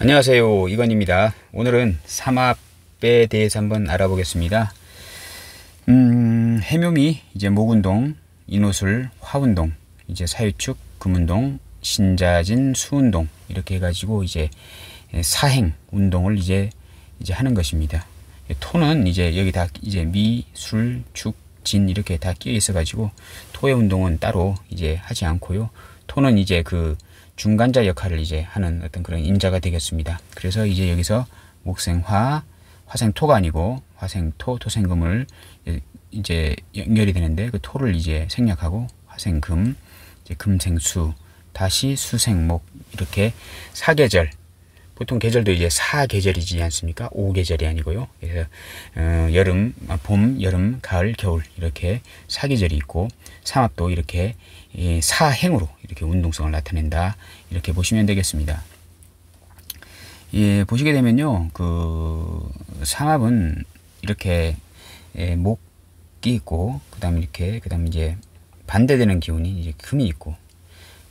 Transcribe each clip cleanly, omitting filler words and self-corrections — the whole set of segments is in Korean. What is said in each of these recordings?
안녕하세요, 이건입니다. 오늘은 삼합에 대해서 한번 알아보겠습니다. 해묘미, 이제 목운동, 인호술, 화운동, 이제 사유축, 금운동, 신자진, 수운동 이렇게 해가지고 이제 사행 운동을 이제 하는 것입니다. 토는 이제 여기 다 이제 미, 술, 축, 진 이렇게 다 끼어 있어가지고 토의 운동은 따로 이제 하지 않고요. 토는 이제 그 중간자 역할을 이제 하는 어떤 그런 인자가 되겠습니다. 그래서 이제 여기서 목생화, 화생토가 아니고 화생토, 토생금을 이제 연결이 되는데 그 토를 이제 생략하고 화생금, 이제 금생수, 다시 수생목 이렇게 사계절. 보통 계절도 이제 사계절이지 않습니까? 5계절이 아니고요. 그래서 여름, 봄, 여름, 가을, 겨울 이렇게 사계절이 있고 삼합도 이렇게 사행으로 이렇게 운동성을 나타낸다 이렇게 보시면 되겠습니다. 예, 보시게 되면요, 그 삼합은 이렇게 목이 있고 그다음 이제 반대되는 기운이 이제 금이 있고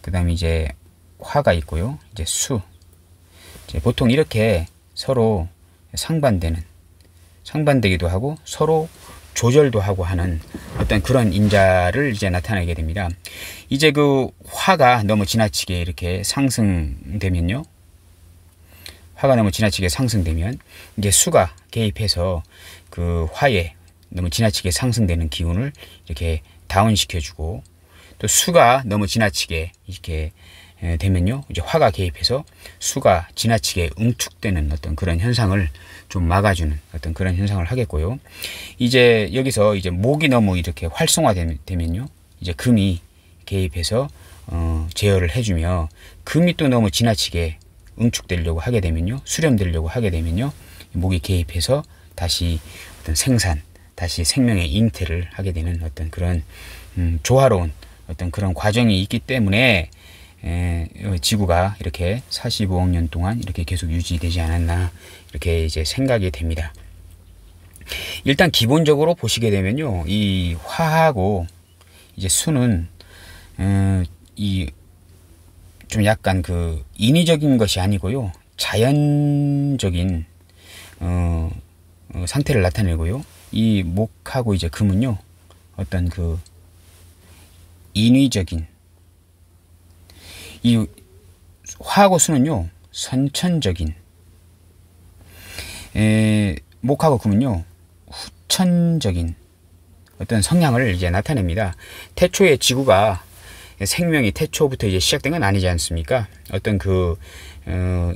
그다음 이제 화가 있고요, 이제 수. 보통 이렇게 서로 상반되기도 하고 서로 조절도 하고 하는 어떤 그런 인자를 이제 나타내게 됩니다. 이제 그 화가 너무 지나치게 이렇게 상승되면요, 이제 수가 개입해서 그 화에 너무 지나치게 상승되는 기운을 이렇게 다운시켜주고, 또 수가 너무 지나치게 이렇게 되면요, 이제 화가 개입해서 수가 지나치게 응축되는 어떤 그런 현상을 좀 막아주는 어떤 그런 현상을 하겠고요. 이제 여기서 이제 목이 너무 이렇게 활성화되면요, 이제 금이 개입해서 제어를 해주며, 금이 또 너무 지나치게 응축되려고 하게 되면요, 수렴되려고 하게 되면요, 목이 개입해서 다시 어떤 생산, 다시 생명의 잉태를 하게 되는 어떤 그런 조화로운 어떤 그런 과정이 있기 때문에 지구가 이렇게 45억 년 동안 이렇게 계속 유지되지 않았나 이렇게 이제 생각이 됩니다. 일단 기본적으로 보시게 되면요, 이 화하고 이제 수는 이 좀 약간 그 인위적인 것이 아니고요, 자연적인 상태를 나타내고요. 이 목하고 이제 금은요, 어떤 그 인위적인, 이 화하고 수는요, 선천적인, 목하고 금은요, 후천적인 어떤 성향을 이제 나타냅니다. 태초에 지구가 생명이 태초부터 이제 시작된 건 아니지 않습니까? 어떤 그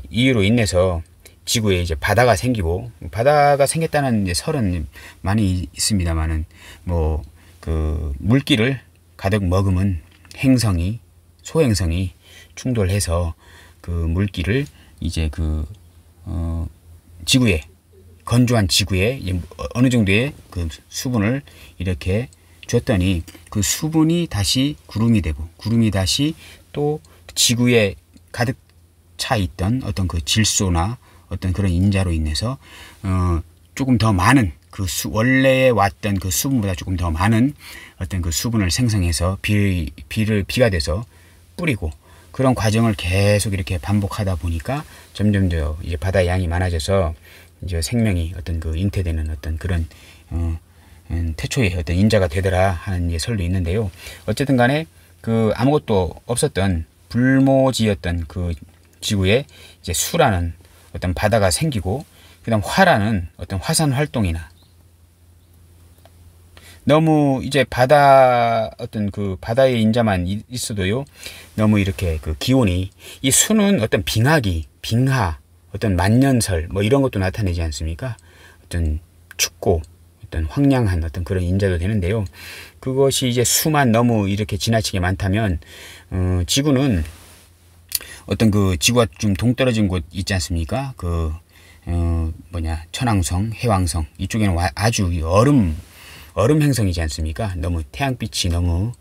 이유로 인해서 지구에 이제 바다가 생기고, 바다가 생겼다는 이제 설은 많이 있습니다만은, 뭐 그 물기를 가득 머금은 행성이, 소행성이 충돌해서 그 물기를 이제 그 지구에, 건조한 지구에 어느 정도의 그 수분을 이렇게 줬더니 그 수분이 다시 구름이 되고, 구름이 다시 또 지구에 가득 차 있던 어떤 그 질소나 어떤 그런 인자로 인해서 조금 더 많은 그 원래에 왔던 그 수분보다 조금 더 많은 어떤 그 수분을 생성해서 비가 돼서 뿌리고, 그런 과정을 계속 이렇게 반복하다 보니까 점점 더 이제 바다의 양이 많아져서 이제 생명이 어떤 그 잉태되는 어떤 그런 태초의 어떤 인자가 되더라 하는 이제 설도 있는데요. 어쨌든 간에 그 아무것도 없었던 불모지였던 그 지구에 이제 수라는 어떤 바다가 생기고, 그다음 화라는 어떤 화산 활동이나, 너무 이제 어떤 그 바다의 인자만 있어도요, 너무 이렇게 그 기온이, 이 수는 어떤 빙하, 어떤 만년설 뭐 이런 것도 나타내지 않습니까? 어떤 춥고 어떤 황량한 어떤 그런 인자도 되는데요. 그것이 이제 수만 너무 이렇게 지나치게 많다면 지구는 어떤 그 지구가 좀 동떨어진 곳 있지 않습니까? 그 천왕성, 해왕성 이쪽에는 아주 얼음 행성이지 않습니까? 너무 태양빛이 너무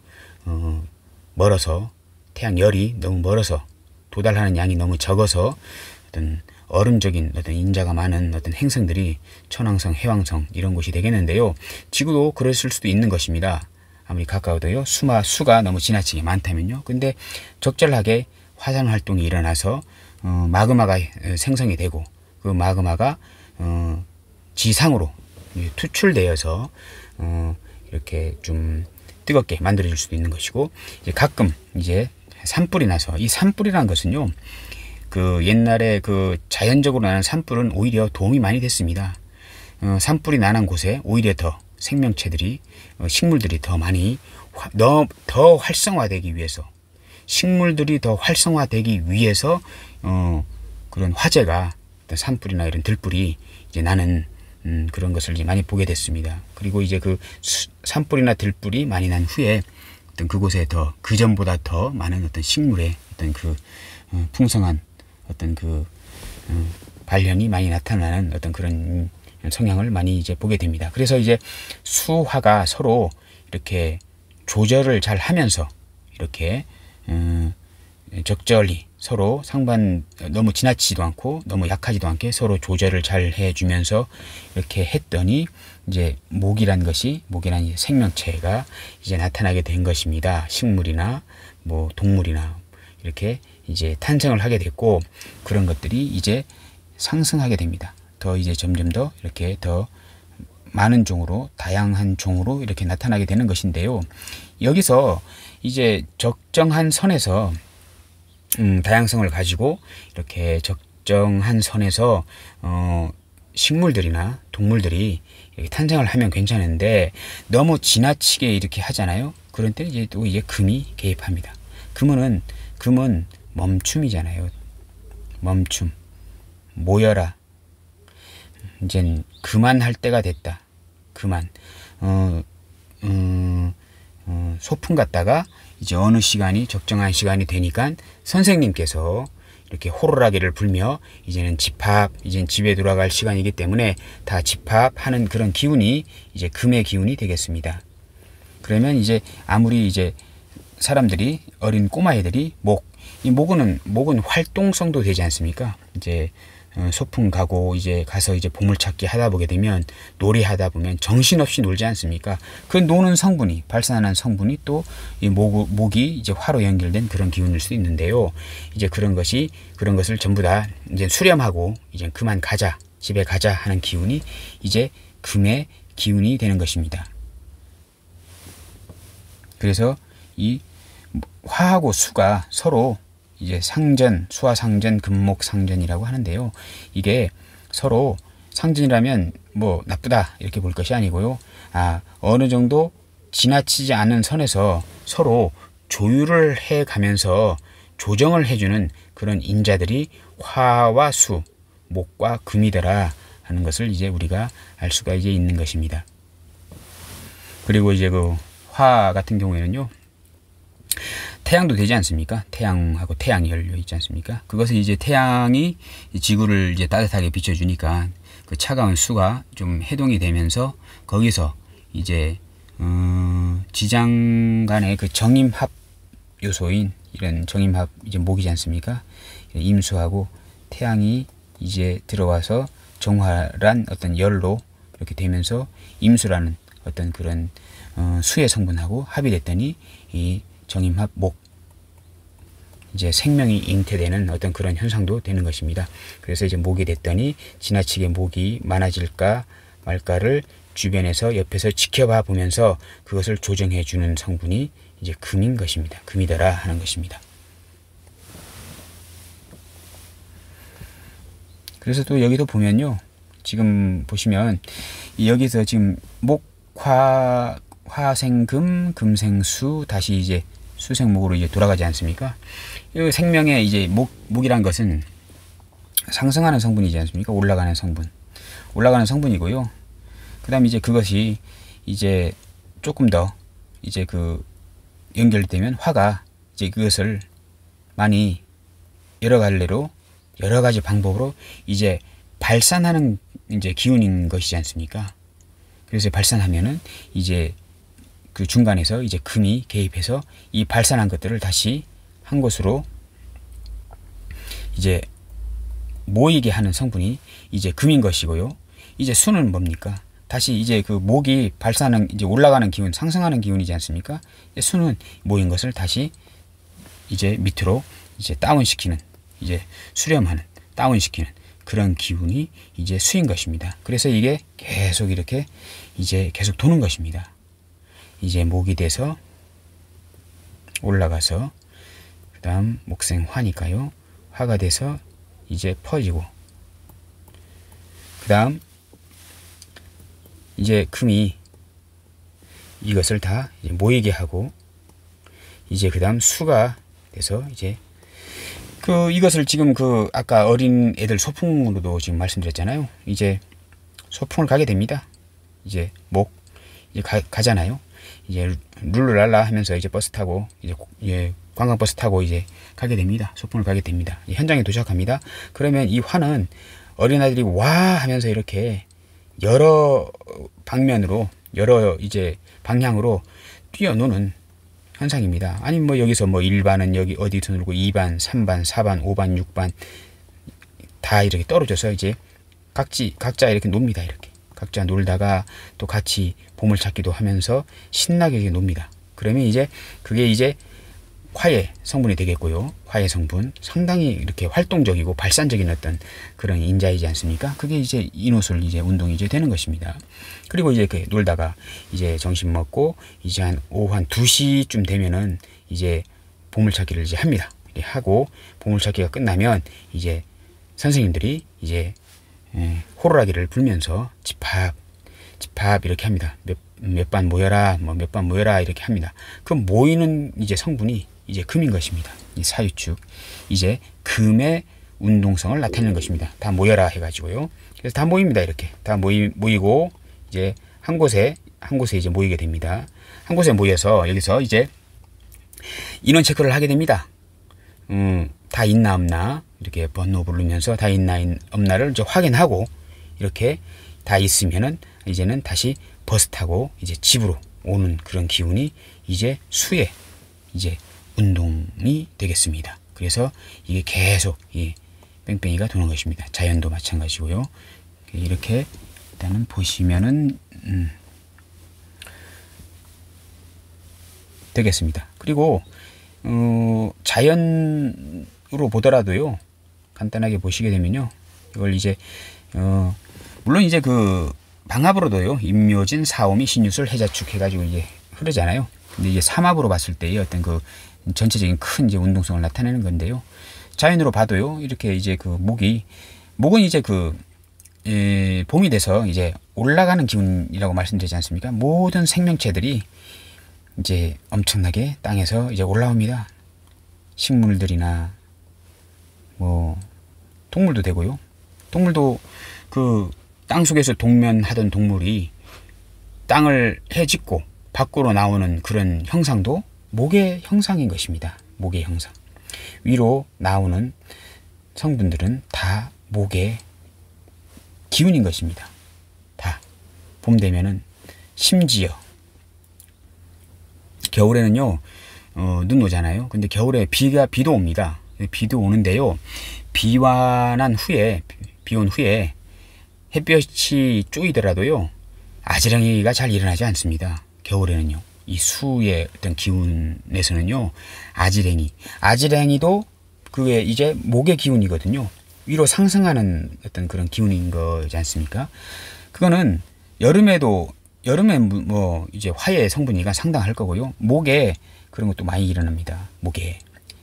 멀어서, 태양열이 너무 멀어서, 도달하는 양이 너무 적어서 어떤 얼음적인 어떤 인자가 많은 어떤 행성들이 천왕성, 해왕성 이런 곳이 되겠는데요. 지구도 그랬을 수도 있는 것입니다. 아무리 가까워도요, 수가 너무 지나치게 많다면요. 근데 적절하게 화산 활동이 일어나서 마그마가 생성이 되고 그 마그마가 지상으로 투출되어서 이렇게 좀 뜨겁게 만들어질 수도 있는 것이고, 이제 가끔 이제 산불이 나서, 이 산불이라는 것은요, 그 옛날에 그 자연적으로 나는 산불은 오히려 도움이 많이 됐습니다. 산불이 나는 곳에 오히려 더 생명체들이, 식물들이 더 많이 더 활성화되기 위해서, 식물들이 더 활성화되기 위해서 그런 화재가, 산불이나 이런 들불이 이제 나는 그런 것을 이제 많이 보게 됐습니다. 그리고 이제 그 산불이나 들불이 많이 난 후에 어떤 그곳에 더 그 전보다 더 많은 어떤 식물의 어떤 그 풍성한 어떤 그 발현이 많이 나타나는 어떤 그런 성향을 많이 이제 보게 됩니다. 그래서 이제 수화가 서로 이렇게 조절을 잘 하면서 이렇게 적절히 서로 너무 지나치지도 않고 너무 약하지도 않게 서로 조절을 잘 해주면서 이렇게 했더니 이제 목이란 생명체가 이제 나타나게 된 것입니다. 식물이나 뭐 동물이나 이렇게 이제 탄생을 하게 됐고, 그런 것들이 이제 상승하게 됩니다. 더 이제 점점 더 이렇게 더 많은 종으로, 다양한 종으로 이렇게 나타나게 되는 것인데요. 여기서 이제 적정한 선에서 다양성을 가지고 이렇게 적정한 선에서 식물들이나 동물들이 이렇게 탄생을 하면 괜찮은데, 너무 지나치게 이렇게 하잖아요. 그런 때 이제 또 금이 개입합니다. 금은 멈춤이잖아요. 멈춤. 모여라. 이젠 그만할 때가 됐다. 그만. 소풍 갔다가 이제 어느 시간이 적정한 시간이 되니까 선생님께서 이렇게 호루라기를 불며 이제는 이젠 집에 돌아갈 시간이기 때문에 다 집합하는 그런 기운이 이제 금의 기운이 되겠습니다. 그러면 이제 아무리 이제 사람들이, 어린 꼬마애들이 목은 활동성도 되지 않습니까? 이제 소풍 가고 이제 가서 이제 보물찾기 하다 보게 되면, 놀이하다 보면 정신없이 놀지 않습니까? 그 노는 성분이, 발산하는 성분이 또 이 목이 이제 화로 연결된 그런 기운일 수도 있는데요. 이제 그런 것을 전부 다 이제 수렴하고 이제 그만 가자, 집에 가자 하는 기운이 이제 금의 기운이 되는 것입니다. 그래서 이 화하고 수가 서로 이제 상전, 수화상전, 금목상전이라고 하는데요. 이게 서로 상전이라면 뭐 나쁘다 이렇게 볼 것이 아니고요. 어느 정도 지나치지 않은 선에서 서로 조율을 해 가면서 조정을 해주는 그런 인자들이 화와 수, 목과 금이더라 하는 것을 이제 우리가 알 수가 이제 있는 것입니다. 그리고 이제 그 화 같은 경우에는요, 태양도 되지 않습니까? 태양하고 태양 연료 있지 않습니까? 그것은 이제 태양이 지구를 이제 따뜻하게 비춰주니까 그 차가운 수가 좀 해동이 되면서 거기서 이제 지장 간의 그 정임합 요소인 이런 정임합 이제 목이지 않습니까? 임수하고 태양이 이제 들어와서 정화란 어떤 열로 이렇게 되면서 임수라는 어떤 그런 수의 성분하고 합이 됐더니 이 정임합 목, 이제 생명이 잉태되는 어떤 그런 현상도 되는 것입니다. 그래서 이제 목이 됐더니 지나치게 목이 많아질까 말까를 주변에서 옆에서 지켜봐 보면서 그것을 조정해 주는 성분이 이제 금인 것입니다. 금이더라 하는 것입니다. 그래서 또 여기도 보면요, 지금 보시면 여기서 지금 화생금, 금생수, 다시 이제 수생목으로 이제 돌아가지 않습니까? 이 생명의 이제 목이란 것은 상승하는 성분이지 않습니까? 올라가는 성분이고요. 그 다음에 이제 그것이 이제 조금 더 이제 그 연결되면 화가 이제 그것을 많이 여러 가지 방법으로 이제 발산하는 이제 기운인 것이지 않습니까? 그래서 발산하면은 이제 그 중간에서 이제 금이 개입해서 이 발산한 것들을 다시 한 곳으로 이제 모이게 하는 성분이 이제 금인 것이고요. 이제 수는 뭡니까? 다시 이제 그 목이 발산하는 이제 올라가는 기운, 상승하는 기운이지 않습니까? 수는 모인 것을 다시 이제 밑으로 이제 다운시키는, 이제 수렴하는, 다운시키는 그런 기운이 이제 수인 것입니다. 그래서 이게 계속 이렇게 이제 계속 도는 것입니다. 이제 목이 돼서 올라가서 그 다음 목생 화니까요. 화가 돼서 이제 퍼지고 그 다음 이제 금이 이것을 다 이제 모이게 하고 이제 그 다음 수가 돼서 이제 이것을 지금 아까 어린 애들 소풍으로도 지금 말씀드렸잖아요. 이제 소풍을 가게 됩니다. 이제 이제 가잖아요. 이제 룰루랄라 하면서 이제 버스 타고 이제 관광버스 타고 이제 가게 됩니다. 소풍을 가게 됩니다. 현장에 도착합니다. 그러면 이 화는 어린아이들이 와 하면서 이렇게 여러 방면으로 여러 이제 방향으로 뛰어노는 현상입니다. 아니면 뭐 여기서 뭐 1반은 여기 어디서 놀고 2반, 3반, 4반, 5반, 6반 다 이렇게 떨어져서 이제 각자 이렇게 놉니다. 이렇게 각자 놀다가 또 같이 보물찾기도 하면서 신나게 이렇게 놉니다. 그러면 이제 그게 이제 화의 성분이 되겠고요. 화의 성분 상당히 이렇게 활동적이고 발산적인 어떤 그런 인자이지 않습니까? 그게 이제 이노술 이제 운동이 이제 되는 것입니다. 그리고 이제 놀다가 이제 점심 먹고 이제 한 오후 한 2시쯤 되면은 이제 보물찾기를 이제 합니다. 하고 보물찾기가 끝나면 이제 선생님들이 이제 호루라기를 불면서 집합 이렇게 합니다. 몇 반 모여라, 뭐 몇 반 모여라 이렇게 합니다. 그 모이는 이제 성분이 이제 금인 것입니다. 이 사유축 이제 금의 운동성을 나타내는 것입니다. 다 모여라 해가지고요. 그래서 다 모입니다. 이렇게 다 모이고 이제 한 곳에 이제 모이게 됩니다. 한 곳에 모여서 여기서 이제 인원 체크를 하게 됩니다. 다 있나 없나 이렇게 번호 부르면서 다 있나 없나를 이제 확인하고 이렇게 다 있으면은 이제는 다시 버스 타고 이제 집으로 오는 그런 기운이 이제 수의 이제 운동이 되겠습니다. 그래서 이게 계속 이 뺑뺑이가 도는 것입니다. 자연도 마찬가지고요. 이렇게 일단은 보시면은 되겠습니다. 그리고 자연으로 보더라도요. 간단하게 보시게 되면요. 이걸 이제 물론 이제 방합으로도요. 임묘진, 사오미, 신유술, 해자축 해가지고 이제 흐르잖아요. 근데 이제 삼합으로 봤을 때의 어떤 전체적인 큰 이제 운동성을 나타내는 건데요. 자연으로 봐도요. 이렇게 이제 목은 이제 봄이 돼서 이제 올라가는 기운이라고 말씀드리지 않습니까? 모든 생명체들이 이제 엄청나게 땅에서 이제 올라옵니다. 식물들이나 뭐 동물도 되고요. 동물도 땅 속에서 동면하던 동물이 땅을 헤집고 밖으로 나오는 그런 형상도 목의 형상인 것입니다. 목의 형상. 위로 나오는 성분들은 다 목의 기운인 것입니다. 다. 봄 되면은 심지어 겨울에는요. 눈 오잖아요. 근데 겨울에 비도 옵니다. 비도 오는데요. 비 온 후에 햇볕이 쪼이더라도요. 아지랑이가 잘 일어나지 않습니다. 겨울에는요. 이 수의 어떤 기운에서는요. 아지랑이도 그게 이제 목의 기운이거든요. 위로 상승하는 어떤 그런 기운인 거지 않습니까? 그거는 여름에 뭐 이제 화의 성분이가 상당할 거고요. 목에 그런 것도 많이 일어납니다. 목에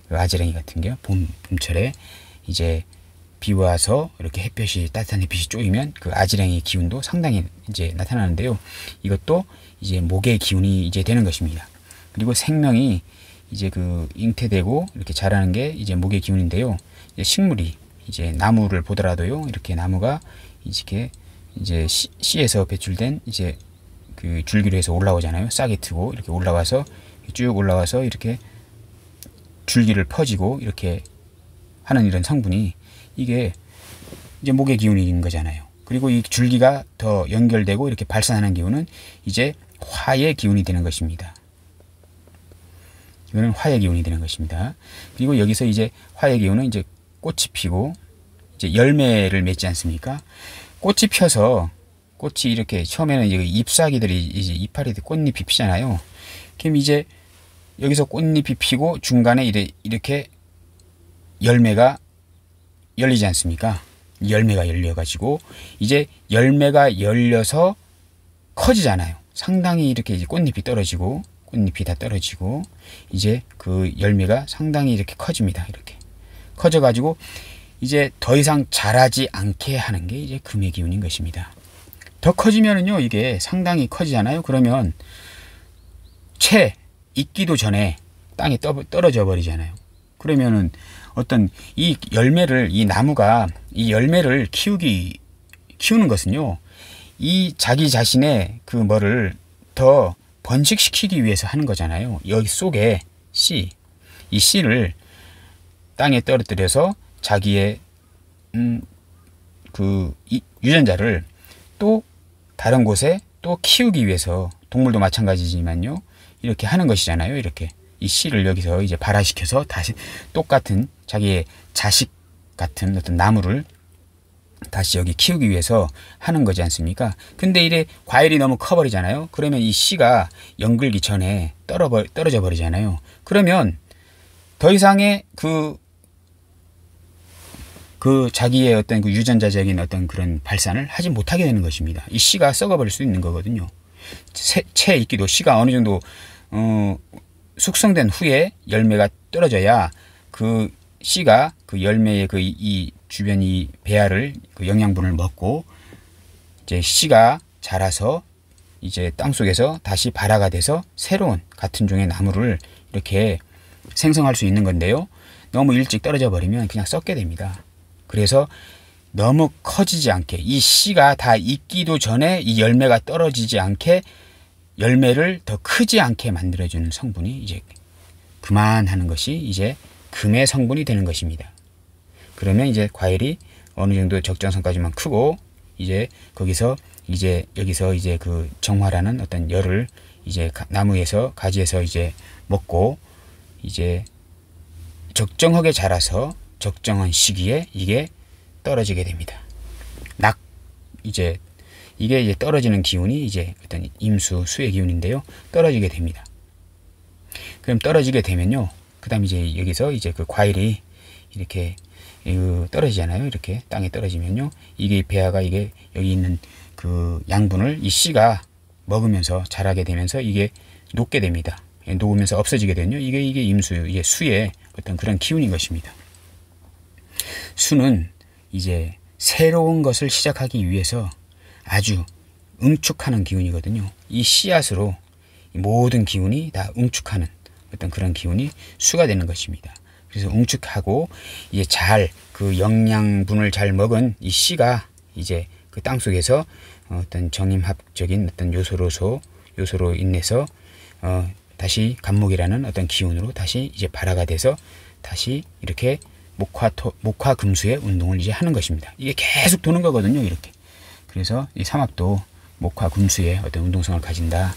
아지랑이 같은 게 봄철에 이제 비 와서 이렇게 따뜻한 햇빛이 쪼이면 그 아지랑이 기운도 상당히 이제 나타나는데요. 이것도 이제 목의 기운이 이제 되는 것입니다. 그리고 생명이 이제 잉태되고 이렇게 자라는 게 이제 목의 기운인데요. 이제 식물이 이제 나무를 보더라도요. 이렇게 나무가 이렇게 이제 씨에서 배출된 이제 줄기로 해서 올라오잖아요. 싹이 트고 이렇게 올라와서 쭉 올라와서 이렇게 줄기를 퍼지고 이렇게 하는 이런 성분이 이게 이제 목의 기운인 거잖아요. 그리고 이 줄기가 더 연결되고 이렇게 발산하는 기운은 이제 화의 기운이 되는 것입니다. 이거는 화의 기운이 되는 것입니다. 그리고 여기서 이제 화의 기운은 이제 꽃이 피고 이제 열매를 맺지 않습니까? 꽃이 펴서 꽃이 이렇게 처음에는 이제 잎사귀들이 이제 이파리 꽃잎이 피잖아요. 그럼 이제 여기서 꽃잎이 피고 중간에 이렇게 열매가 열리지 않습니까? 열매가 열려가지고 이제 열매가 열려서 커지잖아요. 상당히 이렇게 이제 꽃잎이 떨어지고 꽃잎이 다 떨어지고 이제 그 열매가 상당히 이렇게 커집니다. 이렇게 커져가지고 이제 더 이상 자라지 않게 하는 게 이제 금의 기운인 것입니다. 더 커지면은요, 이게 상당히 커지잖아요. 그러면 채 익기도 전에 땅에 떨어져 버리잖아요. 그러면은 어떤 이 열매를, 이 나무가 이 열매를 키우는 것은요, 이 자기 자신의 그 뭐를 더 번식시키기 위해서 하는 거잖아요. 여기 속에 이 씨를 땅에 떨어뜨려서 자기의 그 유전자를 또 다른 곳에 또 키우기 위해서, 동물도 마찬가지지만요, 이렇게 하는 것이잖아요. 이렇게 이 씨를 여기서 이제 발화시켜서 다시 똑같은 자기의 자식 같은 어떤 나무를 다시 여기 키우기 위해서 하는 거지 않습니까? 근데 이래 과일이 너무 커버리잖아요. 그러면 이 씨가 연글기 전에 떨어져 버리잖아요. 그러면 더 이상의 그 자기의 어떤 그 유전자적인 어떤 그런 발산을 하지 못하게 되는 것입니다. 이 씨가 썩어버릴 수 있는 거거든요. 채 익기도 씨가 어느 정도 숙성된 후에 열매가 떨어져야 그 씨가 그 열매의 그 이 주변 이 배아를 그 영양분을 먹고 이제 씨가 자라서 이제 땅 속에서 다시 발화가 돼서 새로운 같은 종의 나무를 이렇게 생성할 수 있는 건데요. 너무 일찍 떨어져 버리면 그냥 썩게 됩니다. 그래서 너무 커지지 않게, 이 씨가 다 익기도 전에 이 열매가 떨어지지 않게, 열매를 더 크지 않게 만들어주는 성분이 이제 그만하는 것이 이제 금의 성분이 되는 것입니다. 그러면 이제 과일이 어느 정도 적정선까지만 크고, 이제 거기서 이제 여기서 이제 그 정화라는 어떤 열을 이제 나무에서 가지에서 이제 먹고 이제 적정하게 자라서 적정한 시기에 이게 떨어지게 됩니다. 이제 이게 이제 떨어지는 기운이 이제 어떤 임수, 수의 기운인데요. 떨어지게 됩니다. 그럼 떨어지게 되면요, 그 다음 이제 여기서 이제 그 과일이 이렇게 떨어지잖아요. 이렇게 땅에 떨어지면요, 이게 배아가 이게 여기 있는 그 양분을 이 씨가 먹으면서 자라게 되면서 이게 녹게 됩니다. 녹으면서 없어지게 되면요, 이게 임수, 이게 수의 어떤 그런 기운인 것입니다. 수는 이제 새로운 것을 시작하기 위해서 아주 응축하는 기운이거든요. 이 씨앗으로 모든 기운이 다 응축하는 어떤 그런 기운이 수가 되는 것입니다. 그래서 응축하고 이제 잘 그 영양분을 잘 먹은 이 씨가 이제 그 땅 속에서 어떤 정임합적인 어떤 요소로 인해서 다시 간목이라는 어떤 기운으로 다시 이제 발화가 돼서 다시 이렇게 목화 금수의 운동을 이제 하는 것입니다. 이게 계속 도는 거거든요. 이렇게. 그래서 이 삼합도 목화 금수의 어떤 운동성을 가진다,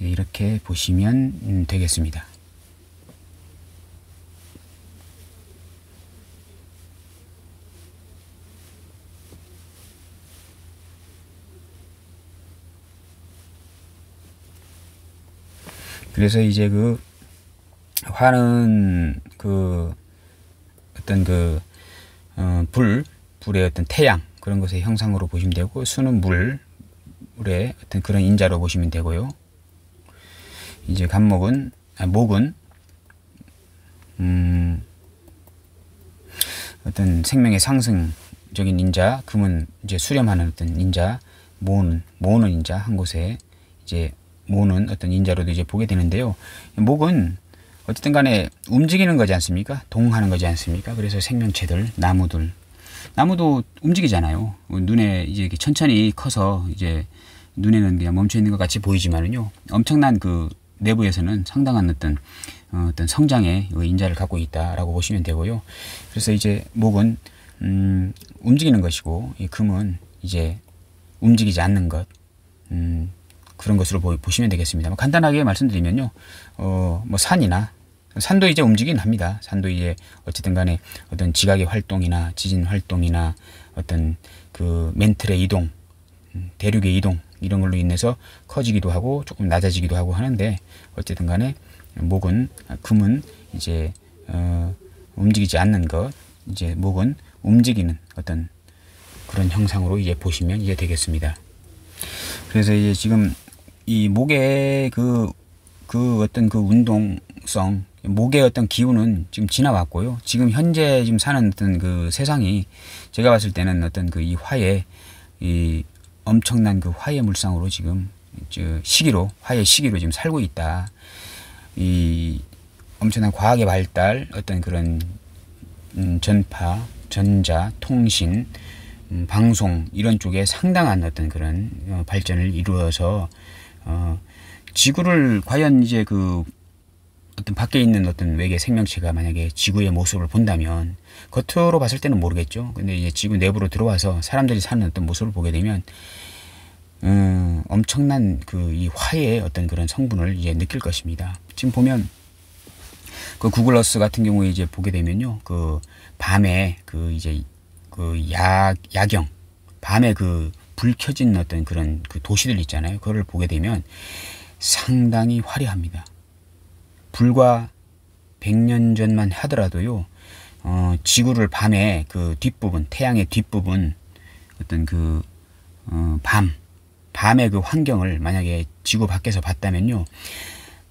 이렇게 보시면 되겠습니다. 그래서 이제 그 화는 그 어떤 그 불의 어떤 태양, 그런 것의 형상으로 보시면 되고, 수는 물의 어떤 그런 인자로 보시면 되고요. 이제 목은 어떤 생명의 상승적인 인자, 금은 이제 수렴하는 어떤 인자, 모는 인자, 한 곳에 이제 모는 어떤 인자로도 이제 보게 되는데요. 목은 어쨌든 간에 움직이는 거지 않습니까? 동하는 거지 않습니까? 그래서 생명체들, 나무도 움직이잖아요. 눈에 이제 천천히 커서 이제 눈에는 그냥 멈춰 있는 것 같이 보이지만은요, 엄청난 그 내부에서는 상당한 어떤 성장의 인자를 갖고 있다라고 보시면 되고요. 그래서 이제 목은 움직이는 것이고, 이 금은 이제 움직이지 않는 것, 그런 것으로 보시면 되겠습니다. 간단하게 말씀드리면요, 뭐 산도 이제 움직이긴 합니다. 산도 이제 어쨌든 간에 어떤 지각의 활동이나 지진 활동이나 어떤 그 멘틀의 이동, 대륙의 이동, 이런 걸로 인해서 커지기도 하고 조금 낮아지기도 하고 하는데, 어쨌든 간에 금은 이제 움직이지 않는 것, 이제 목은 움직이는 어떤 그런 형상으로 이제 보시면 이제 되겠습니다. 그래서 이제 지금 이 목의 그 어떤 그 운동성, 목의 어떤 기운은 지금 지나왔고요. 지금 현재 지금 사는 어떤 그 세상이 제가 봤을 때는 어떤 그 이 화의 이 엄청난 그 화의 물상으로 지금 시기로, 화의 시기로 지금 살고 있다. 이 엄청난 과학의 발달, 어떤 그런 전파, 전자, 통신, 방송 이런 쪽에 상당한 어떤 그런 발전을 이루어서 지구를 과연 이제 그 어떤 밖에 있는 어떤 외계 생명체가 만약에 지구의 모습을 본다면 겉으로 봤을 때는 모르겠죠. 근데 이제 지구 내부로 들어와서 사람들이 사는 어떤 모습을 보게 되면 엄청난 그 이 화의 어떤 그런 성분을 이제 느낄 것입니다. 지금 보면 그 구글 어스 같은 경우에 이제 보게 되면요, 그 밤에 그 이제 그 야경, 밤에 그 불 켜진 어떤 그런 그 도시들 있잖아요. 그거를 보게 되면 상당히 화려합니다. 불과 100년 전만 하더라도요, 지구를 밤에 그 뒷부분, 태양의 뒷부분, 어떤 그, 밤의 그 환경을 만약에 지구 밖에서 봤다면요,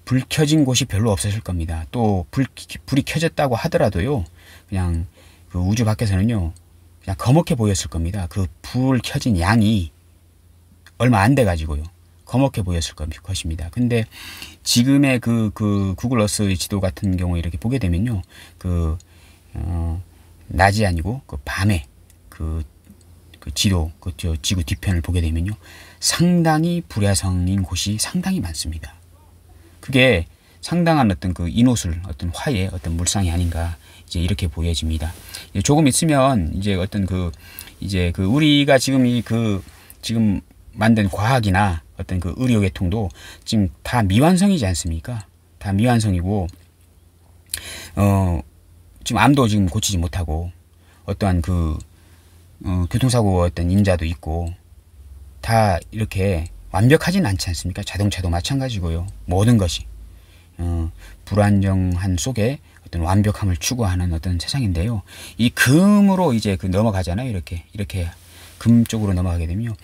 불 켜진 곳이 별로 없었을 겁니다. 또 불이 켜졌다고 하더라도요, 그냥 그 우주 밖에서는요, 그냥 거먹게 보였을 겁니다. 그 불 켜진 양이 얼마 안 돼가지고요. 거먹게 보였을 것입니다. 근데 지금의 그 구글 어스 지도 같은 경우에 이렇게 보게 되면요, 낮이 아니고 그 밤에 그 지도, 지구 뒤편을 보게 되면요, 상당히 불야성인 곳이 상당히 많습니다. 그게 상당한 어떤 그 인호술, 어떤 화의 어떤 물상이 아닌가, 이제 이렇게 보여집니다. 조금 있으면 이제 어떤 이제 우리가 지금 지금 만든 과학이나 어떤 그 의료계통도 지금 다 미완성이지 않습니까? 다 미완성이고, 지금 암도 지금 고치지 못하고, 어떠한 교통사고 어떤 인자도 있고, 다 이렇게 완벽하진 않지 않습니까? 자동차도 마찬가지고요. 모든 것이. 불안정한 속에 어떤 완벽함을 추구하는 어떤 세상인데요. 이 금으로 이제 넘어가잖아요. 이렇게 금 쪽으로 넘어가게 되면요,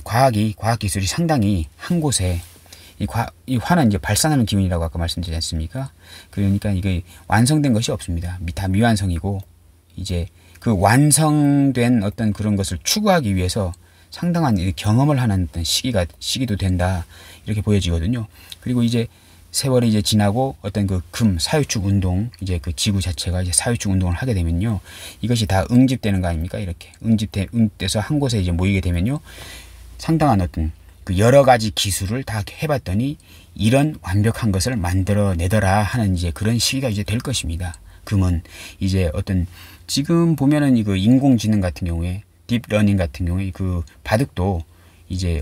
과학기술이 상당히 한 곳에 이 화는 이제 발산하는 기운이라고 아까 말씀드렸지 않습니까? 그러니까 이게 완성된 것이 없습니다. 다 미완성이고, 이제 그 완성된 어떤 그런 것을 추구하기 위해서 상당한 경험을 하는 어떤 시기도 된다. 이렇게 보여지거든요. 그리고 이제 세월이 이제 지나고 어떤 그 사유축 운동, 이제 그 지구 자체가 이제 사유축 운동을 하게 되면요, 이것이 다 응집되는 거 아닙니까? 이렇게 응집돼서 한 곳에 이제 모이게 되면요, 상당한 어떤 그 여러 가지 기술을 다 해봤더니 이런 완벽한 것을 만들어내더라 하는 이제 그런 시기가 이제 될 것입니다. 금은 이제 어떤 지금 보면은 이거 인공지능 같은 경우에, 딥러닝 같은 경우에 그 바둑도 이제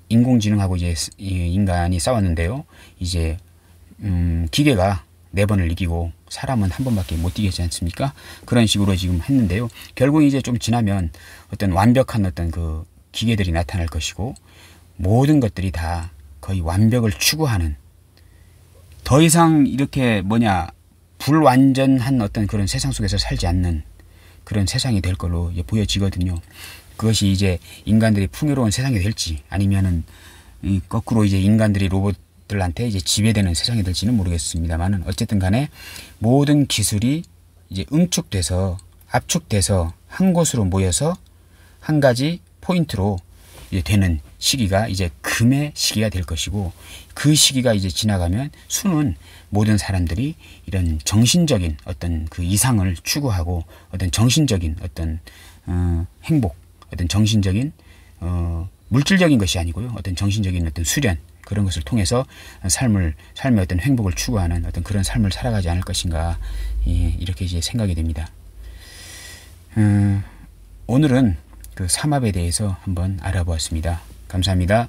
인공지능하고 이제 인간이 싸웠는데요, 이제 기계가 4번을 이기고 사람은 한 번밖에 못 이기지 않습니까? 그런 식으로 지금 했는데요, 결국 이제 좀 지나면 어떤 완벽한 어떤 그 기계들이 나타날 것이고, 모든 것들이 다 거의 완벽을 추구하는, 더 이상 이렇게 불완전한 어떤 그런 세상 속에서 살지 않는 그런 세상이 될 걸로 보여지거든요. 그것이 이제 인간들이 풍요로운 세상이 될지, 아니면은 거꾸로 이제 인간들이 로봇들한테 이제 지배되는 세상이 될지는 모르겠습니다만은, 어쨌든 간에 모든 기술이 이제 응축돼서 압축돼서 한 곳으로 모여서 한 가지 포인트로 이제 되는 시기가 이제 금의 시기가 될 것이고, 그 시기가 이제 지나가면 수는 모든 사람들이 이런 정신적인 어떤 그 이상을 추구하고, 어떤 정신적인 어떤 행복, 어떤 정신적인 물질적인 것이 아니고요, 어떤 정신적인 어떤 수련, 그런 것을 통해서 삶의 어떤 행복을 추구하는 어떤 그런 삶을 살아가지 않을 것인가, 이렇게 이제 생각이 됩니다. 오늘은 그 삼합에 대해서 한번 알아보았습니다. 감사합니다.